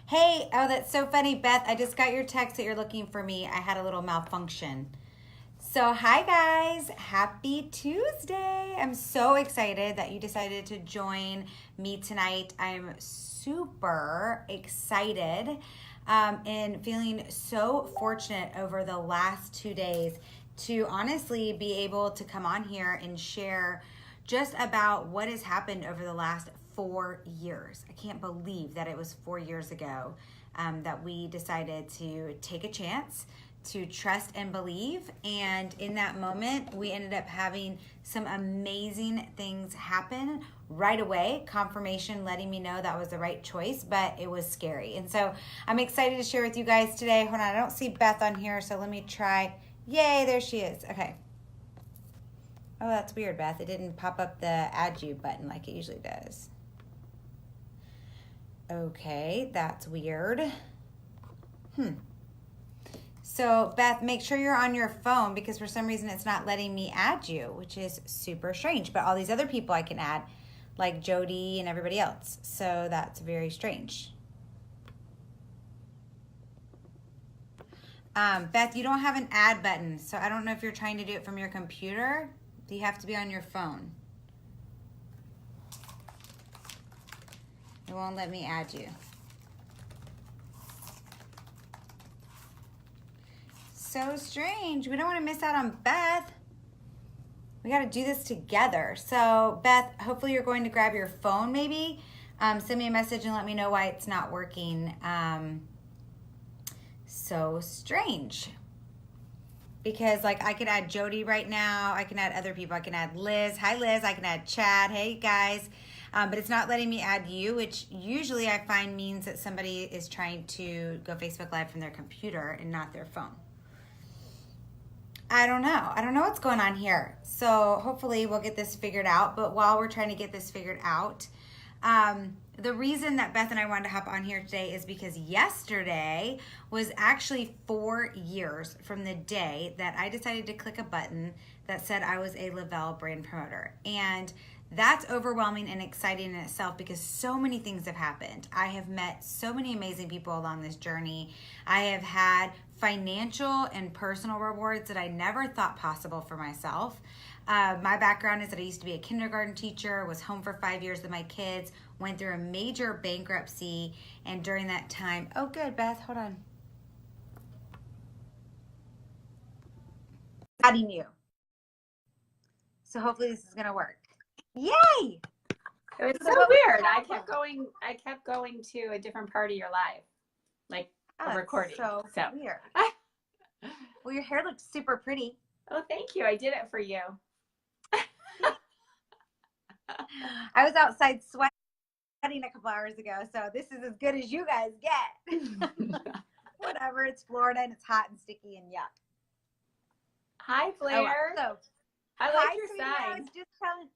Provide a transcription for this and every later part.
Hey, oh, that's so funny, Beth. I just got your text that you're looking for me. I had a little malfunction. So, hi guys. Happy Tuesday. I'm so excited that you decided to join me tonight. I'm super excited and feeling so fortunate over the last 2 days to honestly be able to come on here and share just about what has happened over the last 4 years. I can't believe that it was 4 years ago that we decided to take a chance to trust and believe. And in that moment, we ended up having some amazing things happen right away. Confirmation letting me know that was the right choice, but it was scary. And so I'm excited to share with you guys today. Hold on, I don't see Beth on here, so let me try. Yay, there she is. Okay. Oh, that's weird, Beth. It didn't pop up the add you button like it usually does. Okay, that's weird. So, Beth, make sure you're on your phone because for some reason it's not letting me add you, which is super strange. But all these other people I can add, like Jody and everybody else. So that's very strange. Beth, you don't have an add button, so I don't know if you're trying to do it from your computer. You have to be on your phone. It won't let me add you. So strange. We don't want to miss out on Beth. We got to do this together. So, Beth, hopefully you're going to grab your phone maybe. Send me a message and let me know why it's not working. So strange. Because like I could add Jody right now. I can add other people. I can add Liz. Hi, Liz. I can add Chad. Hey, guys. But it's not letting me add you, which usually I find means that somebody is trying to go Facebook Live from their computer and not their phone. I don't know. I don't know what's going on here. So hopefully we'll get this figured out. But while we're trying to get this figured out, the reason that Beth and I wanted to hop on here today is because yesterday was actually 4 years from the day that I decided to click a button that said I was a Lavelle brand promoter. And that's overwhelming and exciting in itself because so many things have happened. I have met so many amazing people along this journey. I have had financial and personal rewards that I never thought possible for myself. My background is that I used to be a kindergarten teacher, was home for 5 years with my kids, went through a major bankruptcy, and during that time, oh good, Beth, hold on. Adding you. So hopefully this is gonna work. Yay! It was so weird. I kept going to a different part of your live, like a recording. So weird. Well, your hair looks super pretty. Oh, thank you. I did it for you. I was outside sweating a couple hours ago, so this is as good as you guys get. Whatever, it's Florida and it's hot and sticky and yuck. Hi, Blair. I like your sign. I was just telling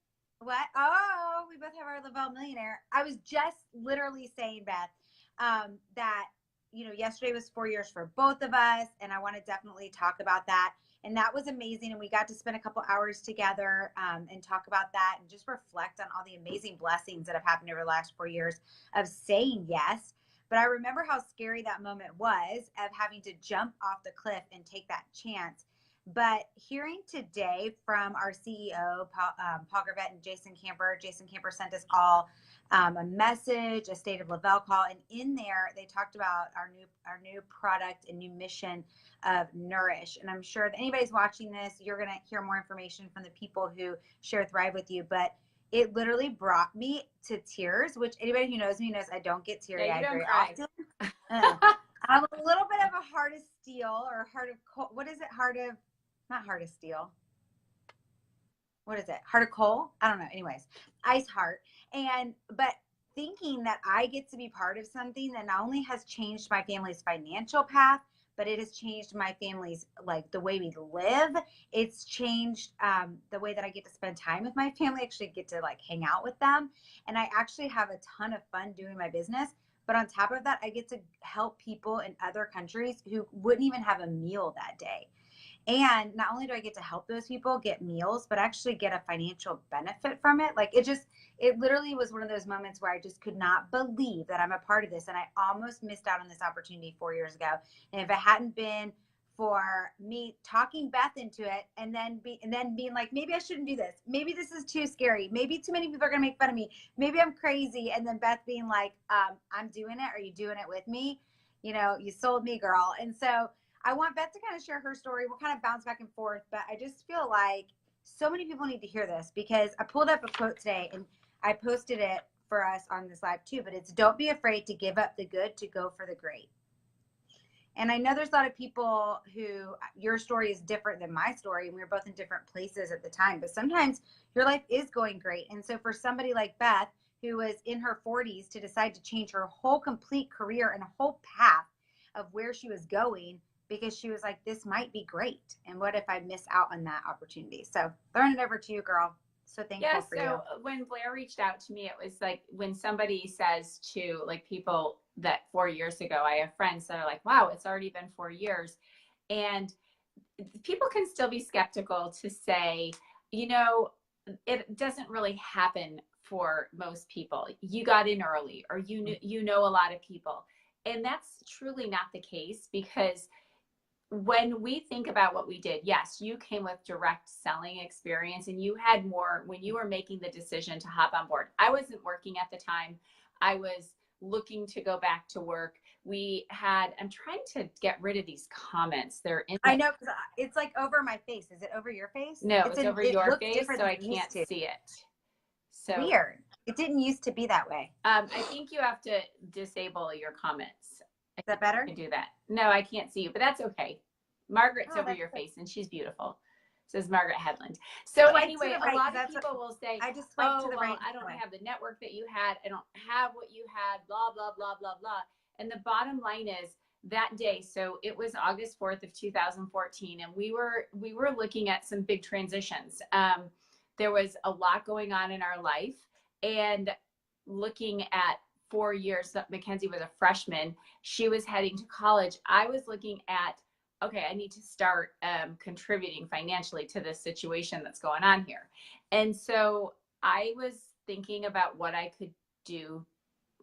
what? Oh, we both have our Lavelle Millionaire. I was just literally saying, Beth, that yesterday was 4 years for both of us, and I want to definitely talk about that. And that was amazing. And we got to spend a couple hours together and talk about that and just reflect on all the amazing blessings that have happened over the last 4 years of saying yes. But I remember how scary that moment was of having to jump off the cliff and take that chance. But hearing today from our CEO, Paul Gravett and Jason Camper sent us all a message, a State of Lavelle call, and in there they talked about our new product and new mission of Nourish. And I'm sure if anybody's watching this, you're going to hear more information from the people who share Thrive with you. But it literally brought me to tears, which anybody who knows me knows I don't get teary-eyed very often. I'm a little bit of a heart of steel or heart of coal. What is it? Not heart of steel. What is it? Heart of coal? I don't know. Anyways, ice heart. But thinking that I get to be part of something that not only has changed my family's financial path, but it has changed my family's, like, the way we live. It's changed the way that I get to spend time with my family, actually get to like hang out with them. And I actually have a ton of fun doing my business. But on top of that, I get to help people in other countries who wouldn't even have a meal that day. And not only do I get to help those people get meals, but actually get a financial benefit from it. Like it literally was one of those moments where I just could not believe that I'm a part of this. And I almost missed out on this opportunity 4 years ago. And if it hadn't been for me talking Beth into it and then being like, maybe I shouldn't do this. Maybe this is too scary. Maybe too many people are going to make fun of me. Maybe I'm crazy. And then Beth being like, I'm doing it. Are you doing it with me? You sold me, girl. And so I want Beth to kind of share her story. We'll kind of bounce back and forth, but I just feel like so many people need to hear this because I pulled up a quote today and I posted it for us on this live too, but it's don't be afraid to give up the good to go for the great. And I know there's a lot of people who your story is different than my story, and we were both in different places at the time, but sometimes your life is going great. And so for somebody like Beth, who was in her 40s to decide to change her whole complete career and a whole path of where she was going, because she was like, this might be great. And what if I miss out on that opportunity? So throwing it over to you, girl. So thankful for you. So when Blair reached out to me, it was like when somebody says to like people that 4 years ago, I have friends that are like, wow, it's already been 4 years. And people can still be skeptical to say, it doesn't really happen for most people. You got in early, or you know a lot of people. And that's truly not the case, because when we think about what we did, yes, you came with direct selling experience and you had more when you were making the decision to hop on board. I wasn't working at the time. I was looking to go back to work. I'm trying to get rid of these comments. I know, because it's like over my face. Is it over your face? No, it's over your face, so I can't see it. So weird. It didn't used to be that way. I think you have to disable your comments. Is that better? I can do that. No, I can't see you, but that's okay. Margaret's over your face and she's beautiful. Says Margaret Headland. So anyway, a lot of people will say, I just swiped to the right. I don't have the network that you had. I don't have what you had, blah, blah, blah, blah, blah. And the bottom line is that day. So it was August 4th of 2014. And we were looking at some big transitions. There was a lot going on in our life, and looking at 4 years, Mackenzie was a freshman. She was heading to college. I was looking at, okay, I need to start contributing financially to this situation that's going on here. And so I was thinking about what I could do.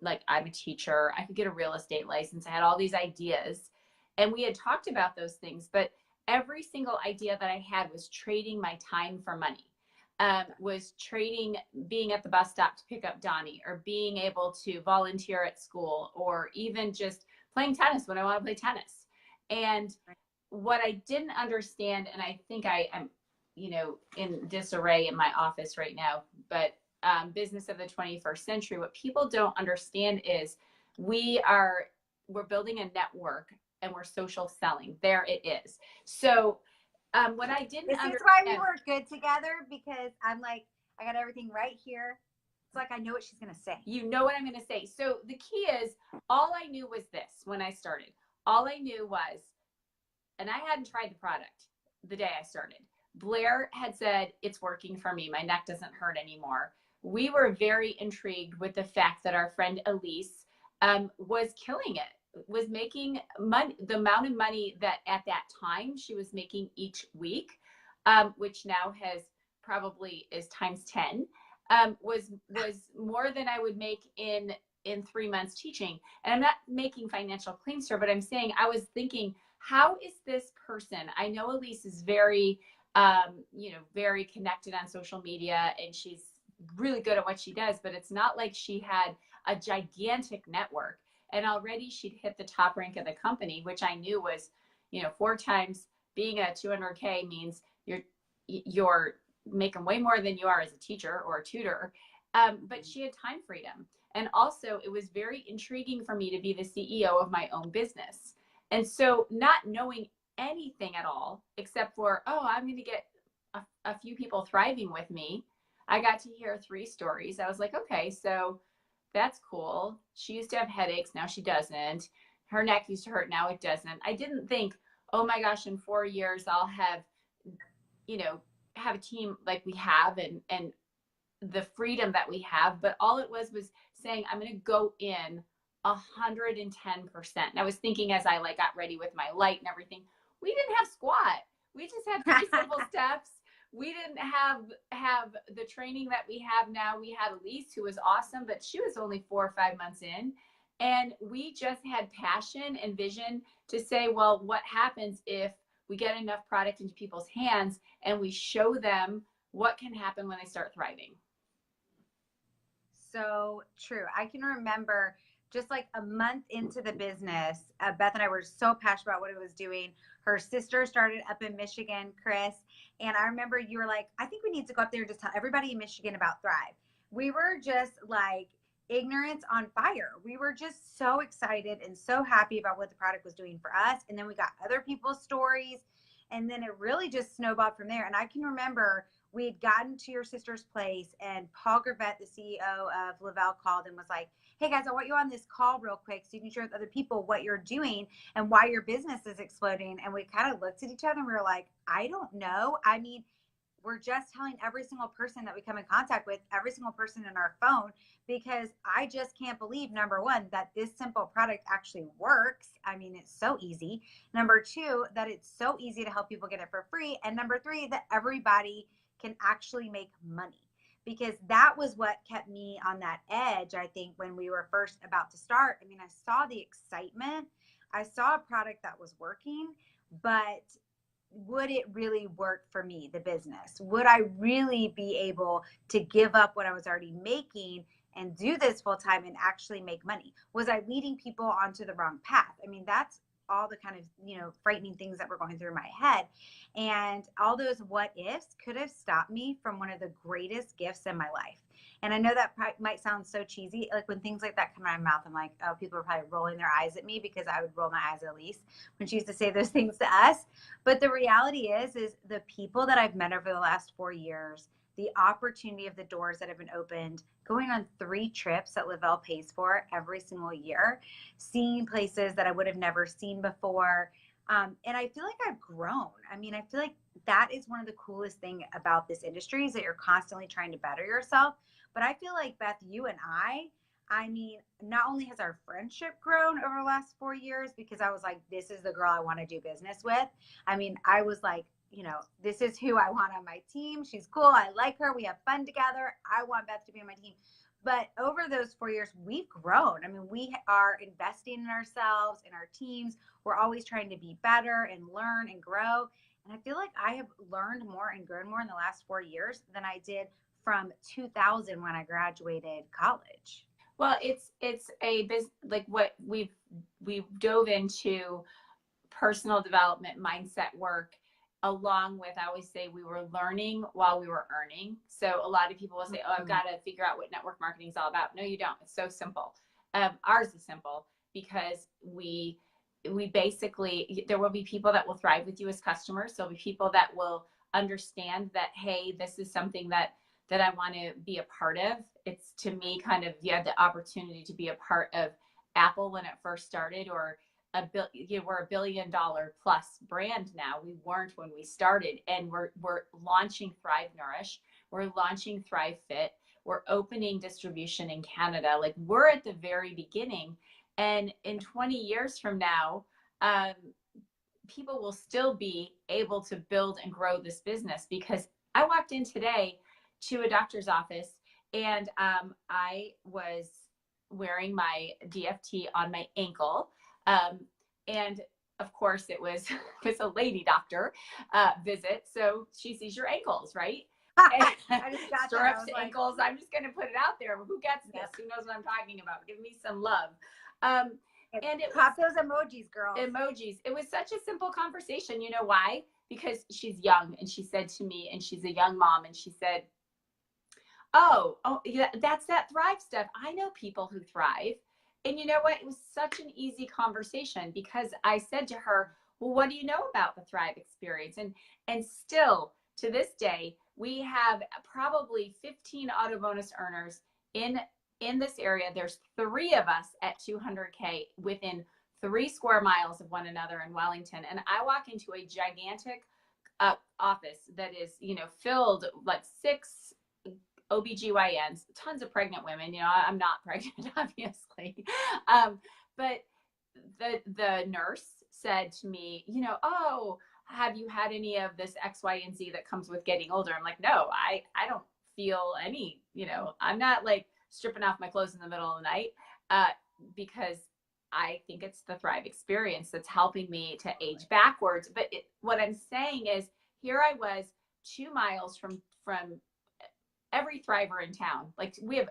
Like, I'm a teacher. I could get a real estate license. I had all these ideas. And we had talked about those things, but every single idea that I had was trading my time for money. Was trading being at the bus stop to pick up Donnie, or being able to volunteer at school, or even just playing tennis when I want to play tennis. And what I didn't understand, and I think I am, in disarray in my office right now, but business of the 21st century, what people don't understand is we're building a network and we're social selling. There it is. So what I didn't understand. This is why we work good together, because I'm like, I got everything right here. It's like, I know what she's going to say. You know what I'm going to say. So the key is, all I knew was this when I started. All I knew was, and I hadn't tried the product the day I started. Blair had said, it's working for me. My neck doesn't hurt anymore. We were very intrigued with the fact that our friend Elise was killing it, was making money, the amount of money that at that time she was making each week, which now probably is times 10, was more than I would make in 3 months teaching. And I'm not making financial claims here, but I'm saying, I was thinking, how is this person? I know Elise is very, very connected on social media, and she's really good at what she does, but it's not like she had a gigantic network. And already she'd hit the top rank of the company, which I knew was, 4 times being a 200K means you're making way more than you are as a teacher or a tutor. But she had time freedom. And also, it was very intriguing for me to be the CEO of my own business. And so, not knowing anything at all, except for, I'm going to get a few people thriving with me, I got to hear 3 stories. I was like, okay, so that's cool. She used to have headaches. Now she doesn't. Her neck used to hurt. Now it doesn't. I didn't think, oh my gosh, in 4 years, I'll have, have a team like we have, and the freedom that we have. But all it was saying, I'm going to go in 110%. And I was thinking, as I got ready with my light and everything, we didn't have squat. We just had pretty simple steps. We didn't have the training that we have now. We had Elise, who was awesome, but she was only 4 or 5 months in. And we just had passion and vision to say, well, what happens if we get enough product into people's hands and we show them what can happen when they start thriving? So true. I can remember just like a month into the business, Beth and I were so passionate about what it was doing. Her sister started up in Michigan, Chris. And I remember you were like, I think we need to go up there and just tell everybody in Michigan about Thrive. We were just like ignorance on fire. We were just so excited and so happy about what the product was doing for us. And then we got other people's stories. And then it really just snowballed from there. And I can remember we had gotten to your sister's place and Paul Gravett, the CEO of Lavelle, called and was like, hey guys, I want you on this call real quick so you can share with other people what you're doing and why your business is exploding. And we kind of looked at each other and we were like, I don't know. I mean, we're just telling every single person that we come in contact with, every single person in our phone, because I just can't believe, number one, that this simple product actually works. I mean, it's so easy. Number two, that it's so easy to help people get it for free. And number three, that everybody can actually make money, because that was what kept me on that edge. I think when we were first about to start, I mean, I saw the excitement, I saw a product that was working, but would it really work for me, the business? Would I really be able to give up what I was already making and do this full time and actually make money? Was I leading people onto the wrong path? I mean, that's all the kind of, frightening things that were going through my head. And all those what ifs could have stopped me from one of the greatest gifts in my life. And I know that might sound so cheesy. Like when things like that come out of my mouth, I'm like, oh, people are probably rolling their eyes at me, because I would roll my eyes at Elise when she used to say those things to us. But the reality is the people that I've met over the last 4 years, the opportunity of the doors that have been opened, going on 3 trips that Lavelle pays for every single year, seeing places that I would have never seen before. And I feel like I've grown. I mean, I feel like that is one of the coolest things about this industry, is that you're constantly trying to better yourself. But I feel like, Beth, you and I mean, not only has our friendship grown over the last 4 years, because I was like, this is the girl I want to do business with. I mean, I was like, this is who I want on my team. She's cool. I like her. We have fun together. I want Beth to be on my team. But over those 4 years, we've grown. I mean, we are investing in ourselves, in our teams. We're always trying to be better and learn and grow. And I feel like I have learned more and grown more in the last 4 years than I did from 2000 when I graduated college. Well, it's a business, like what we've dove into personal development, mindset work, along with, I always say, we were learning while we were earning. So a lot of people will say, oh, I've got to figure out what network marketing is all about. No, you don't. It's so simple. Ours is simple because we basically, there will be people that will thrive with you as customers. There'll be people that will understand that, hey, this is something that I want to be a part of. It's, to me, kind of, you had the opportunity to be a part of Apple when it first started, or we're $1 billion plus brand now. We weren't when we started, and we're launching Thrive Nourish. We're launching Thrive Fit. We're opening distribution in Canada. Like, we're at the very beginning, and in 20 years from now, people will still be able to build and grow this business. Because I walked in today to a doctor's office, and I was wearing my DFT on my ankle. And of course it was a lady doctor visit. So she sees your ankles, right? I just got stirrups to ankles. Like, I'm just going to put it out there. Who gets this? Yep. Who knows what I'm talking about? Give me some love. And it pop those emojis, girls. Emojis. It was such a simple conversation. You know why? Because she's young, and she said to me, and she's a young mom, and she said, oh, yeah, that's that Thrive stuff. I know people who thrive. And you know what? It was such an easy conversation, because I said to her, well, what do you know about the Thrive experience? And still to this day, we have probably 15 auto bonus earners in this area. There's 3 of us at 200K within 3 square miles of one another in Wellington. And I walk into a gigantic office that is, filled like 6 OBGYNs, tons of pregnant women. I'm not pregnant, obviously. But the nurse said to me, oh, have you had any of this X, Y, and Z that comes with getting older? I'm like, no, I don't feel any, I'm not like stripping off my clothes in the middle of the night, because I think it's the Thrive experience that's helping me to age backwards. But what I'm saying is, here I was 2 miles from every Thriver in town. Like, we have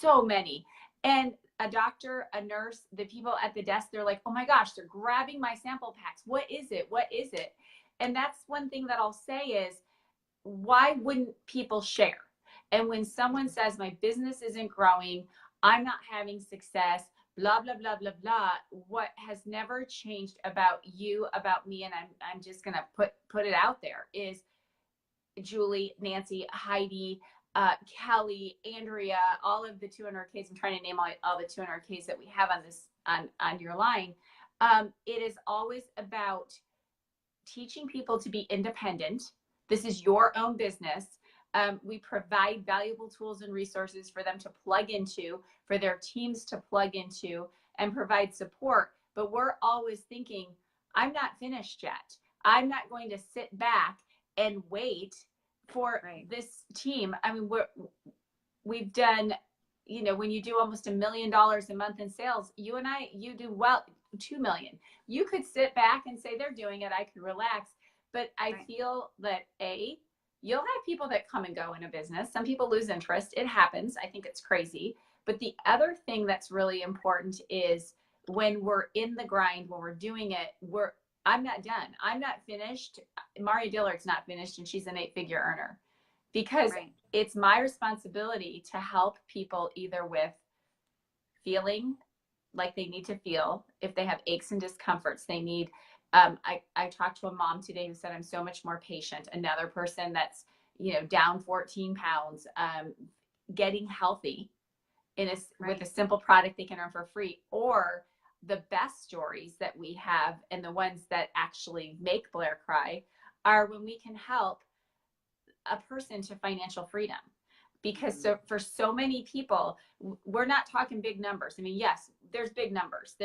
so many. And a doctor, a nurse, the people at the desk, they're like, oh my gosh, they're grabbing my sample packs. What is it? What is it? And that's one thing that I'll say is, why wouldn't people share? And when someone says my business isn't growing, I'm not having success, blah, blah, blah, blah, blah, what has never changed about you, about me, and I'm just going to put it out there, is Julie, Nancy, Heidi, Kelly, Andrea, all of the 200Ks. I'm trying to name all the 200Ks that we have on this, on your line. It is always about teaching people to be independent. This is your own business. We provide valuable tools and resources for them to plug into, for their teams to plug into, and provide support. But we're always thinking, I'm not finished yet. I'm not going to sit back and wait for this team. I mean, we've done, when you do almost $1 million a month in sales, you do well, 2 million. You could sit back and say, they're doing it, I could relax. But I feel that you'll have people that come and go in a business. Some people lose interest. It happens. I think it's crazy. But the other thing that's really important is, when we're in the grind, when we're doing it, I'm not done. I'm not finished. Maria Dillard's not finished, and she's an 8-figure earner, because it's my responsibility to help people either with feeling like they need to feel, if they have aches and discomforts, they need, I talked to a mom today who said, I'm so much more patient. Another person that's, down 14 pounds, getting healthy with a simple product they can earn for free. Or the best stories that we have, and the ones that actually make Blair cry, are when we can help a person to financial freedom. Because for so many people, we're not talking big numbers. I mean, yes, there's big numbers.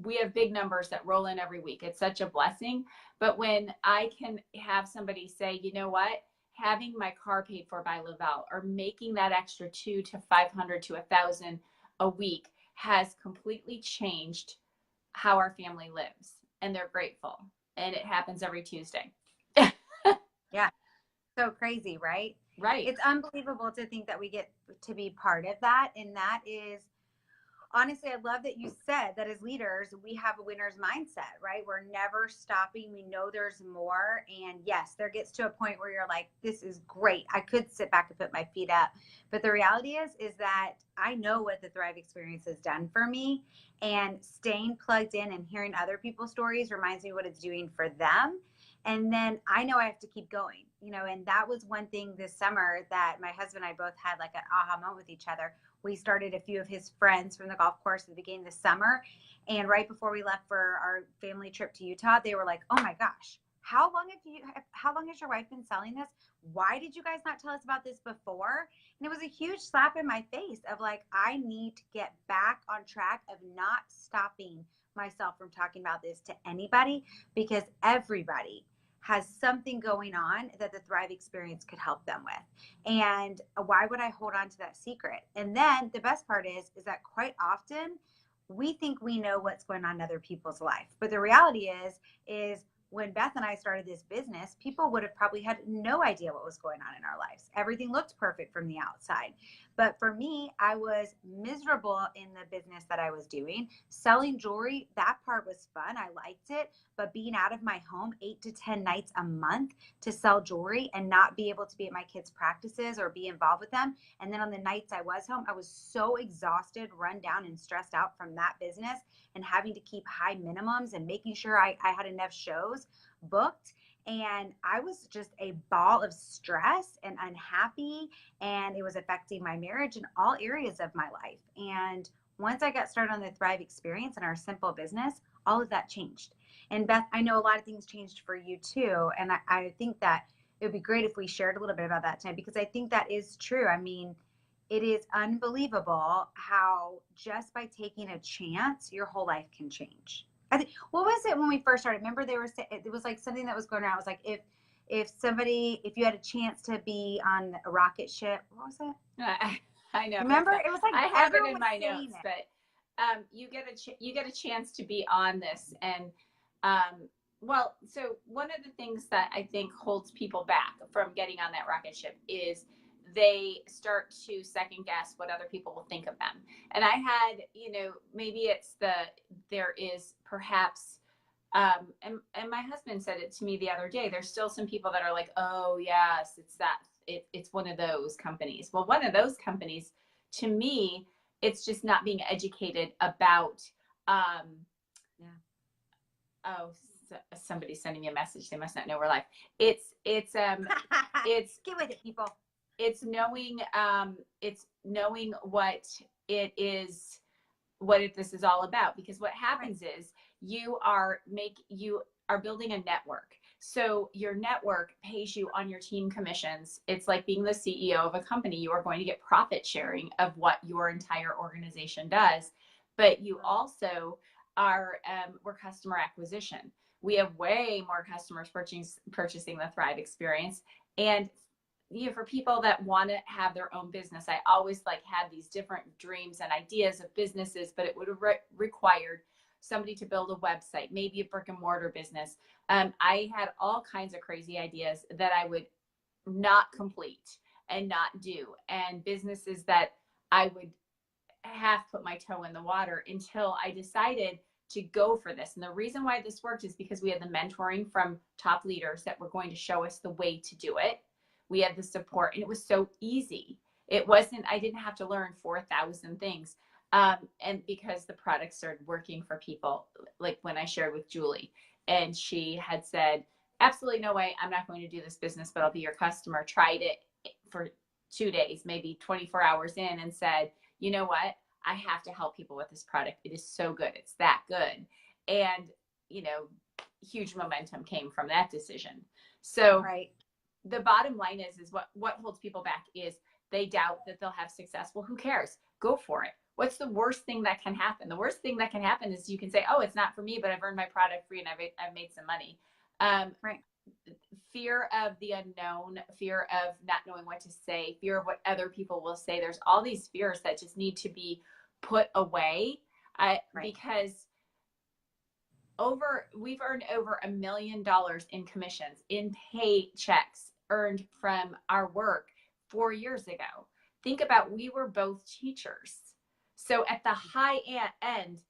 We have big numbers that roll in every week. It's such a blessing. But when I can have somebody say, you know what, having my car paid for by Lavelle, or making that extra $200 to $500 to $1,000 a week, has completely changed how our family lives, and they're grateful. And it happens every Tuesday. Yeah. So crazy, right? Right. It's unbelievable to think that we get to be part of that. And that is, honestly, I love that you said that as leaders, we have a winner's mindset, right? We're never stopping. We know there's more. And yes, there gets to a point where you're like, this is great. I could sit back and put my feet up. But the reality is that I know what the Thrive experience has done for me. And staying plugged in and hearing other people's stories reminds me what it's doing for them. And then I know I have to keep going, and that was one thing this summer that my husband and I both had like an aha moment with each other. We started a few of his friends from the golf course at the beginning of the summer. And right before we left for our family trip to Utah, they were like, oh my gosh, how long has your wife been selling this? Why did you guys not tell us about this before? And it was a huge slap in my face of like, I need to get back on track of not stopping myself from talking about this to anybody, because everybody has something going on that the Thrive experience could help them with. And why would I hold on to that secret? And then the best part is that quite often we think we know what's going on in other people's life. But the reality is when Beth and I started this business, people would have probably had no idea what was going on in our lives. Everything looked perfect from the outside. But for me, I was miserable in the business that I was doing. Selling jewelry, that part was fun. I liked it. But being out of my home 8 to 10 nights a month to sell jewelry and not be able to be at my kids' practices or be involved with them. And then on the nights I was home, I was so exhausted, run down, and stressed out from that business, and having to keep high minimums and making sure I had enough shows booked. And I was just a ball of stress and unhappy, and it was affecting my marriage in all areas of my life. And once I got started on the Thrive experience and our simple business, all of that changed. And Beth, I know a lot of things changed for you too. And I think that it would be great if we shared a little bit about that tonight, because I think that is true. I mean, it is unbelievable how just by taking a chance, your whole life can change. I think, what was it when we first started? Remember they were saying, it was like something that was going around. It was like, if you had a chance to be on a rocket ship, what was it? I know. Remember? It was like, I have it everyone in was my saying notes, it. but you get a chance to be on this, and well, so one of the things that I think holds people back from getting on that rocket ship is they start to second guess what other people will think of them. And I had, maybe it's there is perhaps, and my husband said it to me the other day. There's still some people that are like, oh yes, it's one of those companies. Well, one of those companies, to me, it's just not being educated about. Yeah. Oh, somebody's sending me a message. They must not know we're live. It's it's get with it, people. It's knowing what it is, this is all about. Because what happens is you are building a network. So your network pays you on your team commissions. It's like being the CEO of a company. You are going to get profit sharing of what your entire organization does, but you also we're customer acquisition. We have way more customers purchasing the Thrive experience. And for people that want to have their own business, I always had these different dreams and ideas of businesses, but it would have required somebody to build a website, maybe a brick and mortar business. I had all kinds of crazy ideas that I would not complete and not do, and businesses that I would have put my toe in the water until I decided to go for this. And the reason why this worked is because we had the mentoring from top leaders that were going to show us the way to do it. We had the support, and it was so easy. I didn't have to learn 4,000 things. And because the product started working for people, like when I shared with Julie, and she had said, absolutely no way, I'm not going to do this business, but I'll be your customer. Tried it for 2 days, maybe 24 hours in, and said, you know what? I have to help people with this product. It is so good. It's that good. And, huge momentum came from that decision. So the bottom line is what holds people back is they doubt that they'll have success. Well, who cares? Go for it. What's the worst thing that can happen? The worst thing that can happen is you can say, oh, it's not for me, but I've earned my product free and I've made some money. Fear of the unknown, fear of not knowing what to say, fear of what other people will say. There's all these fears that just need to be put away because we've earned over $1 million in commissions, in paychecks earned from our work 4 years ago. Think about, we were both teachers. So at the high end,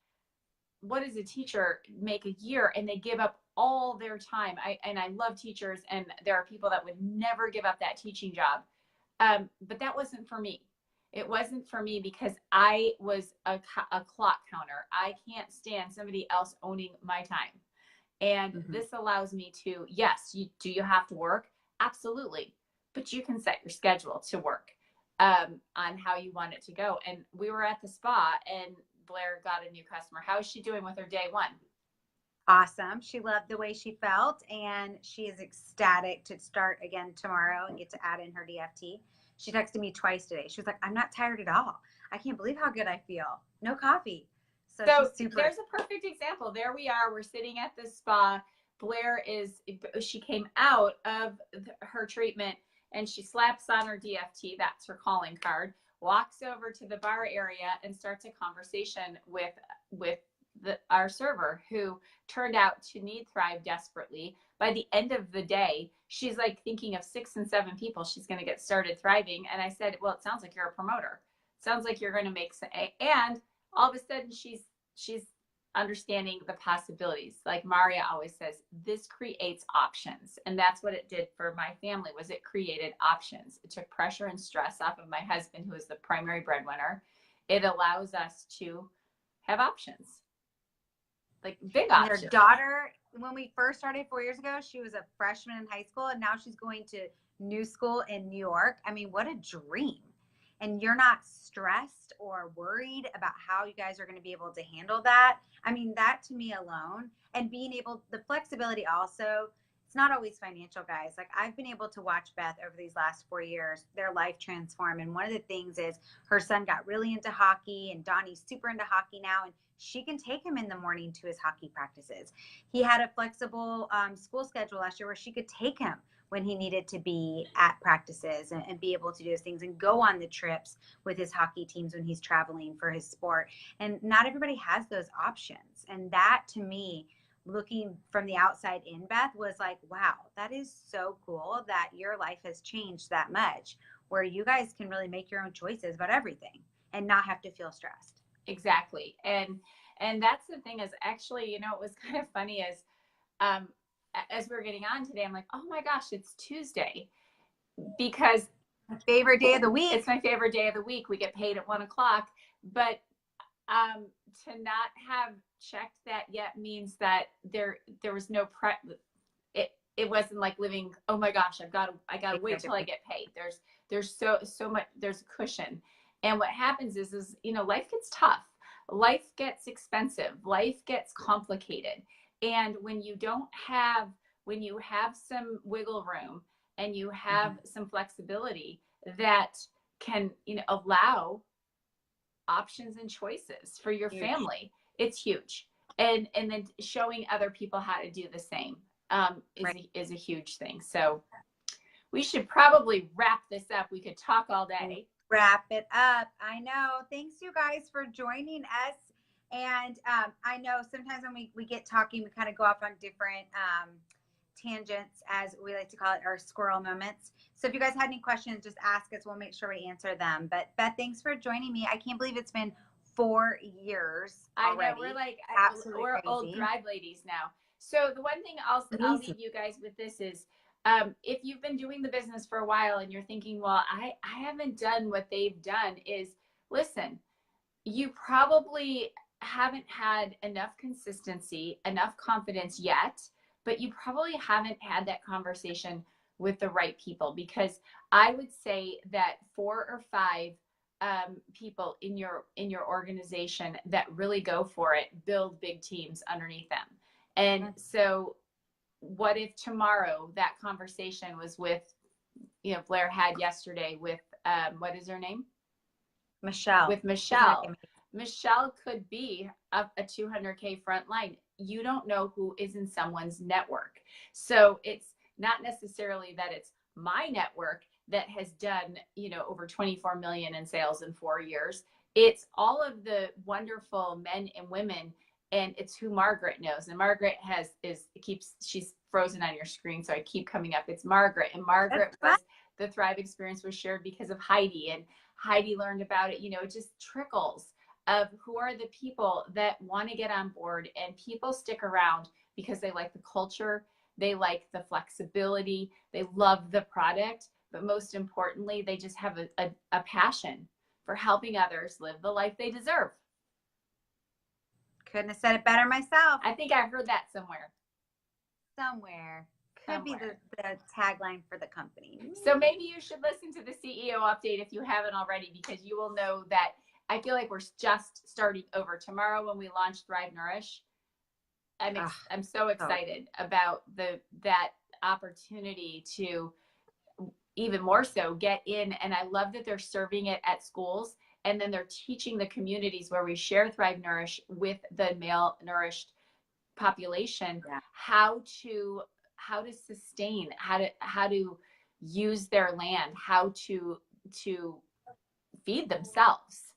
what does a teacher make a year? And they give up all their time. I love teachers, and there are people that would never give up that teaching job. But that wasn't for me. It wasn't for me because I was a clock counter. I can't stand somebody else owning my time. And this allows me to, yes, do you have to work? Absolutely. But you can set your schedule to work on how you want it to go. And we were at the spa, and Blair got a new customer. How is she doing with her day one? Awesome. She loved the way she felt, and she is ecstatic to start again tomorrow and get to add in her DFT. She texted me twice today. She was like, I'm not tired at all. I can't believe how good I feel. No coffee. So she's super. There's a perfect example. There we are. We're sitting at the spa. Blair she came out of her treatment, and she slaps on her DFT. That's her calling card. Walks over to the bar area and starts a conversation with our server, who turned out to need Thrive desperately. By the end of the day, she's thinking of 6 and 7 people she's going to get started thriving. And I said, well, it sounds like you're a promoter. Sounds like you're going to make some, and all of a sudden she's understanding the possibilities. Like Maria always says, this creates options. And that's what it did for my family, was it created options. It took pressure and stress off of my husband, who is the primary breadwinner. It allows us to have options. Big options. Their daughter, when we first started 4 years ago, she was a freshman in high school, and now she's going to new school in New York. I mean, what a dream. And you're not stressed or worried about how you guys are going to be able to handle that. I mean, that to me alone, and being able, the flexibility also, it's not always financial, guys. Like, I've been able to watch Beth over these last 4 years, their life transform. And one of the things is her son got really into hockey, and Donnie's super into hockey now. And she can take him in the morning to his hockey practices. He had a flexible school schedule last year where she could take him when he needed to be at practices and be able to do his things and go on the trips with his hockey teams when he's traveling for his sport. And not everybody has those options. And that, to me, looking from the outside in, Beth, was like, wow, that is so cool that your life has changed that much, where you guys can really make your own choices about everything and not have to feel stressed. Exactly. And that's the thing, is actually, it was kind of funny as we were getting on today, I'm like, oh my gosh, it's Tuesday, because my favorite day of the week. It's my favorite day of the week. We get paid at 1 o'clock, but to not have checked that yet means that there was no prep. It wasn't like living, oh my gosh, I gotta wait till I get paid. There's so much, there's a cushion. And what happens is life gets tough. Life gets expensive. Life gets complicated. And when you have some wiggle room and you have some flexibility that can, allow options and choices for your family, it's huge. And then showing other people how to do the same is a huge thing. So we should probably wrap this up. We could talk all day. Wrap it up. I know. Thanks, you guys, for joining us. And I know sometimes when we get talking, we kind of go off on different tangents, as we like to call it, our squirrel moments. So if you guys had any questions, just ask us. We'll make sure we answer them. But Beth, thanks for joining me. I can't believe it's been 4 years already. I know, we're like, absolutely we're crazy. Old Thrive ladies now. So the one thing I'll leave you guys with this is, if you've been doing the business for a while and you're thinking, well, I haven't done what they've done, is listen, you probably haven't had enough consistency, enough confidence yet, but you probably haven't had that conversation with the right people, because I would say that 4 or 5 people in your organization that really go for it build big teams underneath them. And so what if tomorrow that conversation was with, Blair had yesterday with, what is her name? Michelle. With Michelle. Michelle could be a 200K front line. You don't know who is in someone's network. So it's not necessarily that it's my network that has done, over 24 million in sales in 4 years. It's all of the wonderful men and women, and it's who Margaret knows. And Margaret she's frozen on your screen, so I keep coming up. It's Margaret. And Margaret the Thrive experience was shared because of Heidi, and Heidi learned about it. It just trickles of who are the people that want to get on board, and people stick around because they like the culture, they like the flexibility, they love the product, but most importantly, they just have a passion for helping others live the life they deserve. Couldn't have said it better myself. I think I heard that somewhere. Could be the tagline for the company. So maybe you should listen to the CEO update if you haven't already, because you will know that I feel like we're just starting over. Tomorrow when we launch Thrive Nourish, I'm so excited about that opportunity to even more so get in. And I love that they're serving it at schools, and then they're teaching the communities where we share Thrive Nourish with the malnourished population how to sustain, how to use their land, how to feed themselves.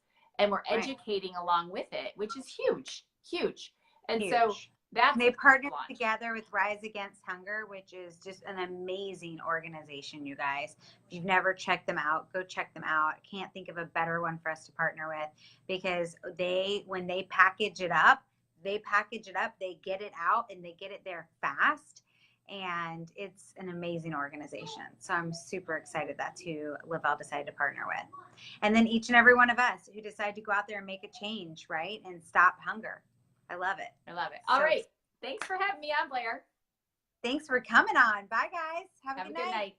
And we're educating along with it, which is huge. And so they partnered together with Rise Against Hunger, which is just an amazing organization, you guys. If you've never checked them out, go check them out. I can't think of a better one for us to partner with, because when they package it up, they get it out, and they get it there fast. And it's an amazing organization. So I'm super excited that's who Lavelle decided to partner with. And then each and every one of us who decide to go out there and make a change, right? And stop hunger. I love it. All right. Thanks for having me on, Blair. Thanks for coming on. Bye, guys. Have a good night.